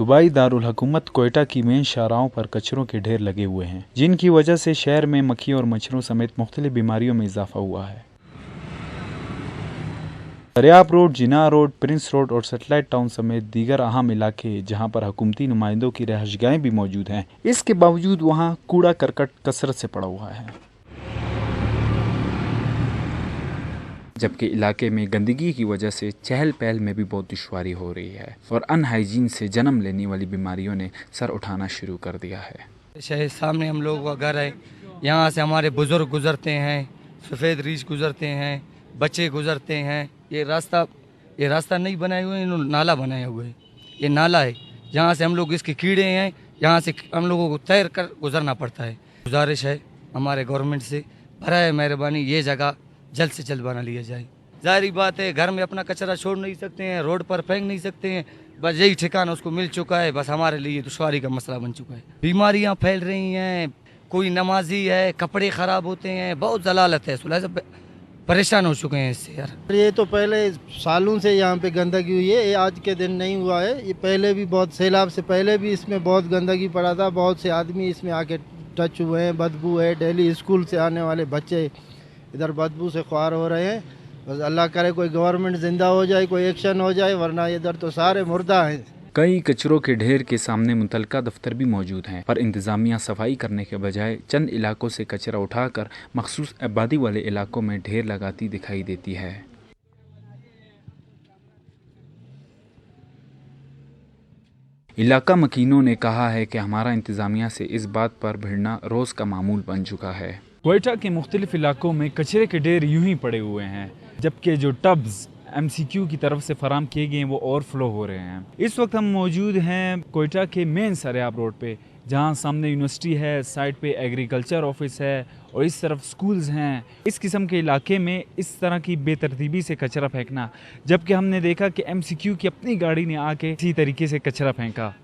सूबाई दारुल हुकूमत कोयटा की मेन शाहराहों पर कचरों के ढेर लगे हुए हैं, जिनकी वजह से शहर में मक्खियों और मच्छरों समेत मुख्तलिफ बीमारियों में इजाफा हुआ है। दरियाब रोड, जिना रोड, प्रिंस रोड और सेटेलाइट टाउन समेत दीगर अहम इलाके जहां पर हुकूमती नुमाइंदों की रहायशगाहें भी मौजूद हैं, इसके बावजूद वहां कूड़ा करकट कसरत से पड़ा हुआ है, जबकि इलाके में गंदगी की वजह से चहल पहल में भी बहुत दुश्वारी हो रही है और अनहाइजीन से जन्म लेने वाली बीमारियों ने सर उठाना शुरू कर दिया है। शहर सामने हम लोगों का घर है, यहाँ से हमारे बुजुर्ग गुजरते हैं, सफ़ेद रीछ गुजरते हैं, बच्चे गुजरते हैं। ये रास्ता नहीं बनाए हुए, इन्होंने नाला बनाया हुआ है। ये नाला है, यहाँ से हम लोग इसके कीड़े हैं, यहाँ से हम लोगों को तैर कर गुजरना पड़ता है। गुजारिश है हमारे गवर्नमेंट से, बराए मेहरबानी ये जगह जल्द से जल्द बना लिया जाए। ज़ाहिर बात है घर में अपना कचरा छोड़ नहीं सकते हैं, रोड पर फेंक नहीं सकते हैं, बस यही ठिकाना उसको मिल चुका है, बस हमारे लिए दुश्वारी का मसला बन चुका है। बीमारियां फैल रही हैं, कोई नमाजी है, कपड़े ख़राब होते हैं, बहुत जलालत है, सब परेशान हो चुके हैं इससे यार। ये तो पहले सालों से यहाँ पे गंदगी हुई है, ये आज के दिन नहीं हुआ है। ये पहले भी बहुत सैलाब से पहले भी इसमें बहुत गंदगी पड़ा था, बहुत से आदमी इसमें आके टच हुए हैं, बदबू है। डेली स्कूल से आने वाले बच्चे इधर बदबू से ख्वार हो रहे हैं। बस अल्लाह करे कोई गवर्नमेंट जिंदा हो जाए, कोई एक्शन हो जाए, वरना इधर तो सारे मुर्दा हैं। कई कचरों के ढेर के सामने मुतलका दफ्तर भी मौजूद हैं, पर इंतजामिया सफाई करने के बजाय चंद इलाकों से कचरा उठाकर मखसूस आबादी वाले इलाकों में ढेर लगाती दिखाई देती है। इलाका मकीनों ने कहा है कि हमारा इंतजामिया से इस बात पर भिड़ना रोज़ का मामूल बन चुका है। कोयटा के मुख्तलिफ इलाकों में कचरे के ढेर यूं ही पड़े हुए हैं, जबकि जो टब्स MCQ की तरफ से फराम किए गए हैं वो ओवरफ्लो हो रहे हैं। इस वक्त हम मौजूद हैं कोयटा के मेन सरियाब रोड पे, जहां सामने यूनिवर्सिटी है, साइड पे एग्रीकल्चर ऑफिस है और इस तरफ स्कूल्स हैं। इस किस्म के इलाके में इस तरह की बेतरतीबी से कचरा फेंकना, जबकि हमने देखा कि MCQ की अपनी गाड़ी ने आके इसी तरीके से कचरा फेंका।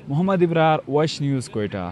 Mohammad Ibrar, voice news, Quetta.